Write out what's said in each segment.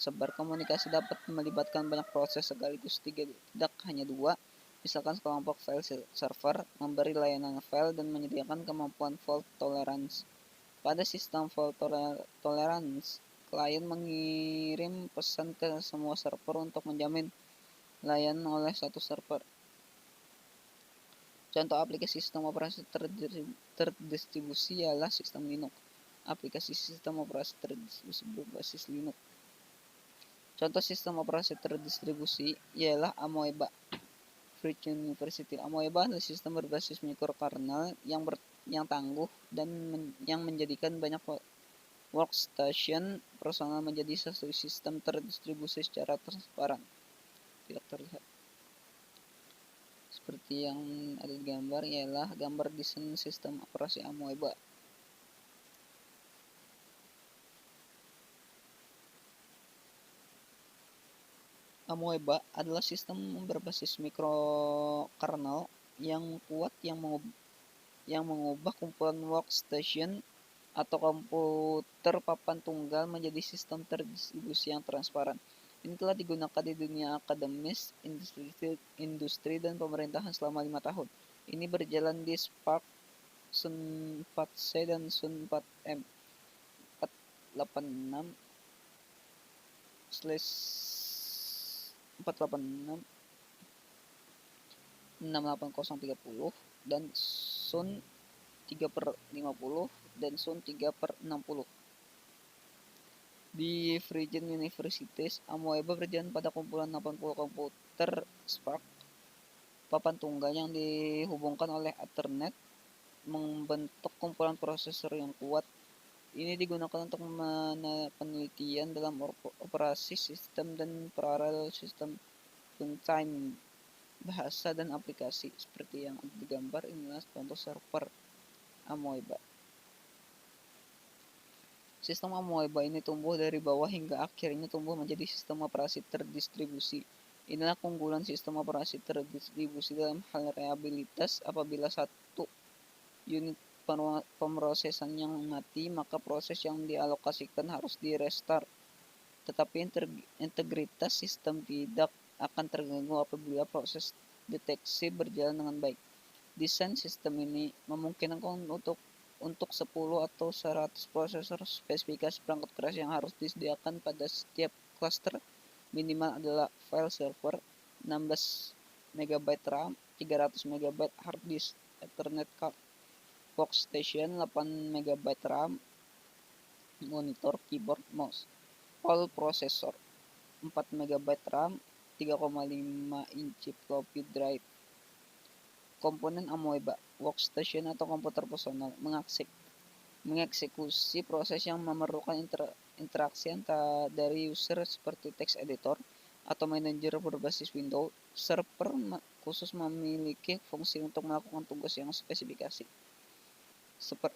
tersebar. Komunikasi dapat melibatkan banyak proses sekaligus, tidak hanya dua. Misalkan sekelompok file server memberi layanan file dan menyediakan kemampuan fault tolerance. Pada sistem fault tolerance, klien mengirim pesan ke semua server untuk menjamin layanan oleh satu server. Contoh aplikasi sistem operasi terdistribusi ialah sistem Linux. Aplikasi sistem operasi terdistribusi berbasis Linux. Contoh sistem operasi terdistribusi ialah Amoeba Virtual University. Amoeba adalah sistem berbasis mikrokernel yang tangguh dan yang menjadikan banyak workstation personal menjadi satu sistem terdistribusi secara transparan. Tidak terlihat. Seperti yang ada di gambar ialah gambar desain sistem operasi Amoeba. Amoeba adalah sistem berbasis mikrokernel yang kuat yang mengubah kumpulan workstation atau komputer papan tunggal menjadi sistem terdistribusi yang transparan. Ini telah digunakan di dunia akademis, industri dan pemerintahan selama 5 tahun. Ini berjalan di SPARC, Sun 4C dan Sun 4M 486 486 68030 dan Sun 3/50 dan Sun 3/60. Di Virgin Universities, Amoeba berjalan pada kumpulan 80 komputer SPARC papan tunggal yang dihubungkan oleh Ethernet membentuk kumpulan prosesor yang kuat. Ini digunakan untuk penelitian dalam operasi sistem dan paralel sistem, runtime, bahasa dan aplikasi. Seperti yang ada di gambar, inilah contoh server Amoeba. Sistem Amoeba ini tumbuh dari bawah hingga akhirnya tumbuh menjadi sistem operasi terdistribusi. Inilah keunggulan sistem operasi terdistribusi dalam hal reliabilitas. Apabila satu unit pemrosesan yang mati, maka proses yang dialokasikan harus di-restart. Tetapi integritas sistem tidak akan terganggu apabila proses deteksi berjalan dengan baik. Desain sistem ini memungkinkan untuk 10 atau 100 prosesor. Spesifikasi perangkat keras yang harus disediakan pada setiap cluster minimal adalah file server, 16 MB RAM, 300 MB hard disk, Ethernet card, workstation, 8 MB RAM, monitor, keyboard, mouse, all processor, 4 MB RAM, 3,5 inci floppy drive. Komponen Amoeba, workstation atau komputer personal, mengeksekusi proses yang memerlukan interaksi dari user seperti text editor atau manager berbasis Windows. Server khusus memiliki fungsi untuk melakukan tugas yang spesifikasi.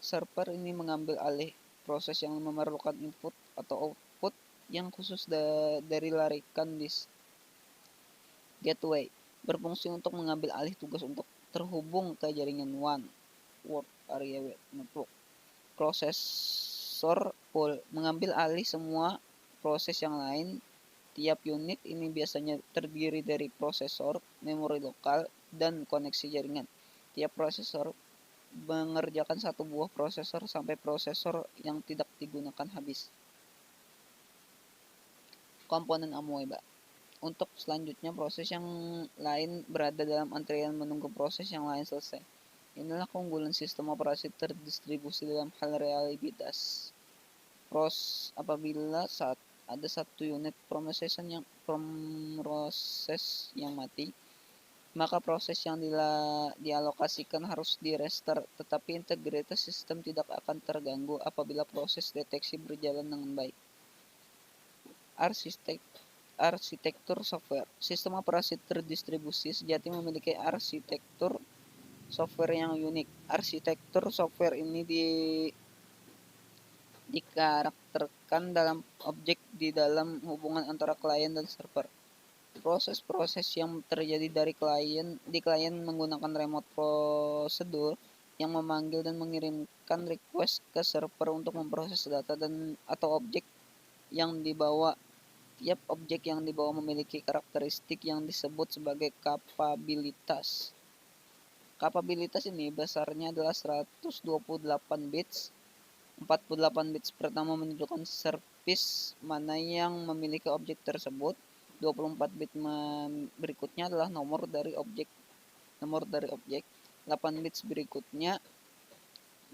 Server ini mengambil alih proses yang memerlukan input atau output yang khusus dari larikan disk. Gateway berfungsi untuk mengambil alih tugas untuk terhubung ke jaringan WAN, Wide Area Network. Prosesor pool mengambil alih semua proses yang lain. Tiap unit ini biasanya terdiri dari prosesor, memori lokal, dan koneksi jaringan. Tiap prosesor mengerjakan satu buah prosesor sampai prosesor yang tidak digunakan habis. Komponen Amoeba. Untuk selanjutnya, proses yang lain berada dalam antrian menunggu proses yang lain selesai. Inilah keunggulan sistem operasi terdistribusi dalam hal reliabilitas. Apabila ada satu unit proses yang mati, maka proses yang dialokasikan harus di-restart, tetapi integritas sistem tidak akan terganggu apabila proses deteksi berjalan dengan baik. Arsitektur software. Sistem operasi terdistribusi sejati memiliki arsitektur software yang unik. Arsitektur software ini dikarakterkan dalam objek di dalam hubungan antara klien dan server. Proses-proses yang terjadi di klien menggunakan remote prosedur yang memanggil dan mengirimkan request ke server untuk memproses data atau objek yang dibawa Tiap objek yang dibawa memiliki karakteristik yang disebut sebagai kapabilitas. Kapabilitas ini besarnya adalah 128 bits. 48 bits pertama menunjukkan service mana yang memiliki objek tersebut. 24 bit berikutnya adalah nomor dari objek. 8 bits berikutnya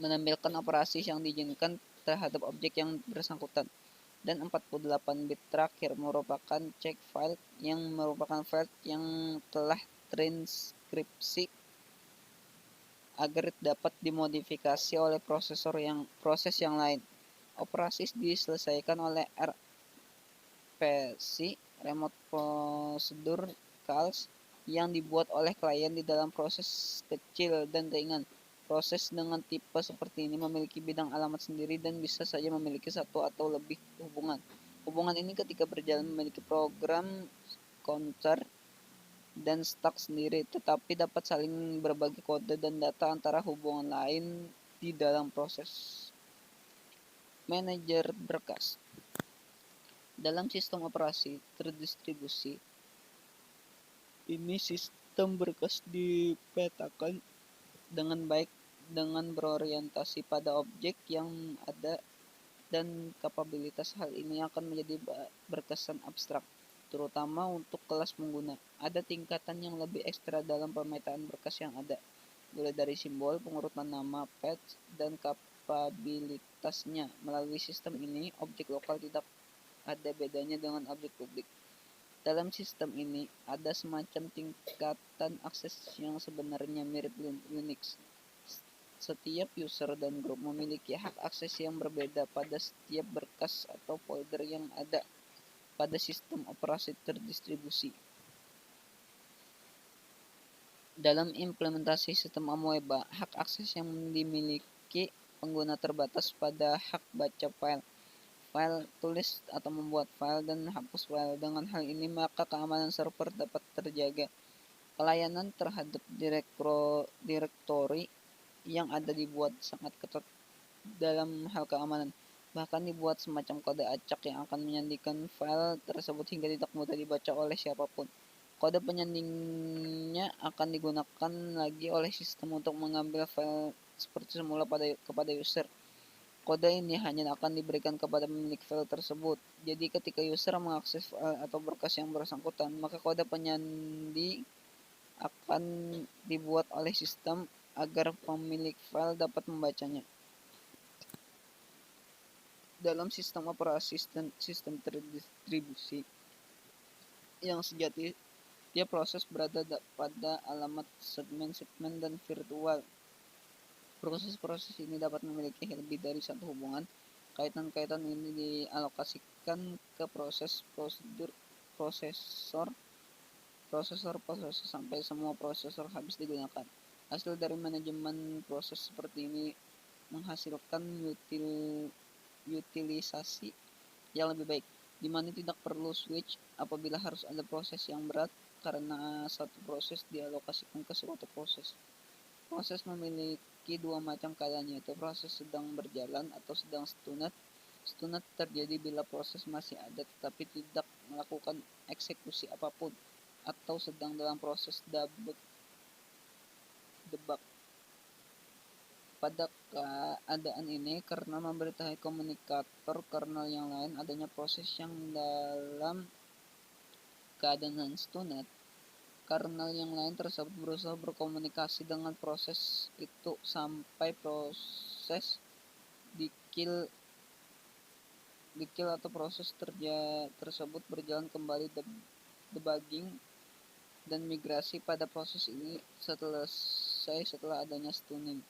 menampilkan operasi yang diizinkan terhadap objek yang bersangkutan. Dan 48 bit terakhir merupakan check file yang merupakan file yang telah transkripsi agar dapat dimodifikasi oleh proses yang lain. Operasi diselesaikan oleh RPC (Remote Procedure Calls) yang dibuat oleh klien di dalam proses kecil dan ringan. Proses dengan tipe seperti ini memiliki bidang alamat sendiri dan bisa saja memiliki satu atau lebih hubungan. Hubungan ini ketika berjalan memiliki program counter dan stack sendiri, tetapi dapat saling berbagi kode dan data antara hubungan lain di dalam proses. Manajer berkas. Dalam sistem operasi terdistribusi, ini sistem berkas dipetakan dengan baik dengan berorientasi pada objek yang ada dan kapabilitas. Hal ini akan menjadi berkesan abstrak, terutama untuk kelas pengguna. Ada tingkatan yang lebih ekstra dalam pemetaan berkas yang ada, mulai dari simbol, pengurutan nama, patch, dan kapabilitasnya. Melalui sistem ini, objek lokal tidak ada bedanya dengan objek publik. Dalam sistem ini, ada semacam tingkatan akses yang sebenarnya mirip Unix. Setiap user dan grup memiliki hak akses yang berbeda pada setiap berkas atau folder yang ada pada sistem operasi terdistribusi. Dalam implementasi sistem amoeba, hak akses yang dimiliki pengguna terbatas pada hak baca file tulis atau membuat file dan hapus file. Dengan hal ini, maka keamanan server dapat terjaga. Pelayanan terhadap direktori yang ada dibuat sangat ketat dalam hal keamanan. Bahkan dibuat semacam kode acak yang akan menyandingkan file tersebut hingga tidak mudah dibaca oleh siapapun. Kode penyandingnya akan digunakan lagi oleh sistem untuk mengambil file seperti semula kepada user. Kode ini hanya akan diberikan kepada pemilik file tersebut. Jadi ketika user mengakses file atau berkas yang bersangkutan, maka kode penyandi akan dibuat oleh sistem agar pemilik file dapat membacanya. Dalam sistem operasi sistem terdistribusi yang sejati, tiap proses berada pada alamat segmen-segmen dan virtual. Proses-proses ini dapat memiliki lebih dari satu hubungan. Kaitan-kaitan ini dialokasikan ke prosesor sampai semua prosesor habis digunakan. Hasil dari manajemen proses seperti ini menghasilkan utilisasi yang lebih baik, di mana tidak perlu switch apabila harus ada proses yang berat karena satu proses dialokasikan ke suatu proses. Proses memiliki dua macam keadaan, yaitu proses sedang berjalan atau sedang stunted. Stunted terjadi bila proses masih ada tetapi tidak melakukan eksekusi apapun, atau sedang dalam proses debug. Pada keadaan ini, karena memberitahui komunikator kernel yang lain adanya proses yang dalam keadaan stunted, kernel yang lain tersebut berusaha berkomunikasi dengan proses itu sampai proses di kill atau proses tersebut berjalan kembali. Debugging dan migrasi pada proses ini setelah adanya stunning.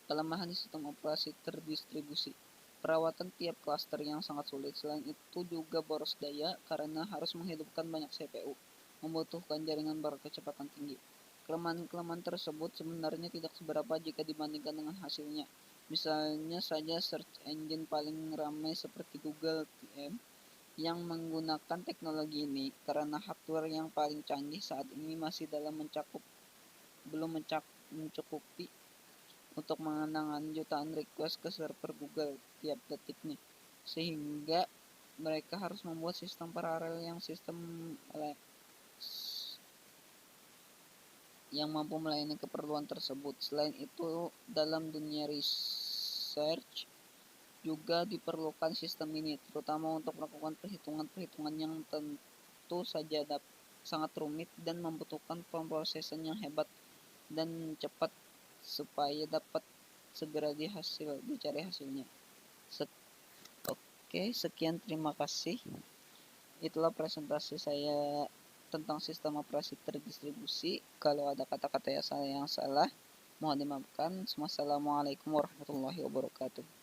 Kelemahan di sistem operasi terdistribusi. Perawatan tiap klaster yang sangat sulit. Selain itu juga boros daya karena harus menghidupkan banyak CPU, membutuhkan jaringan berkecepatan tinggi. Kelemahan-kelemahan tersebut sebenarnya tidak seberapa jika dibandingkan dengan hasilnya. Misalnya saja search engine paling ramai seperti Google TM yang menggunakan teknologi ini karena hardware yang paling canggih saat ini masih belum mencukupi untuk mengenangkan jutaan request ke server Google tiap detiknya, sehingga mereka harus membuat sistem paralel yang mampu melayani keperluan tersebut. Selain itu, dalam dunia research juga diperlukan sistem ini, terutama untuk melakukan perhitungan-perhitungan yang tentu saja sangat rumit dan membutuhkan pemrosesan yang hebat dan cepat supaya dapat segera dicari hasilnya. Oke, sekian, terima kasih. Itulah presentasi saya tentang sistem operasi terdistribusi. Kalau ada kata-kata yang salah, mohon dimaafkan. Wassalamualaikum warahmatullahi wabarakatuh.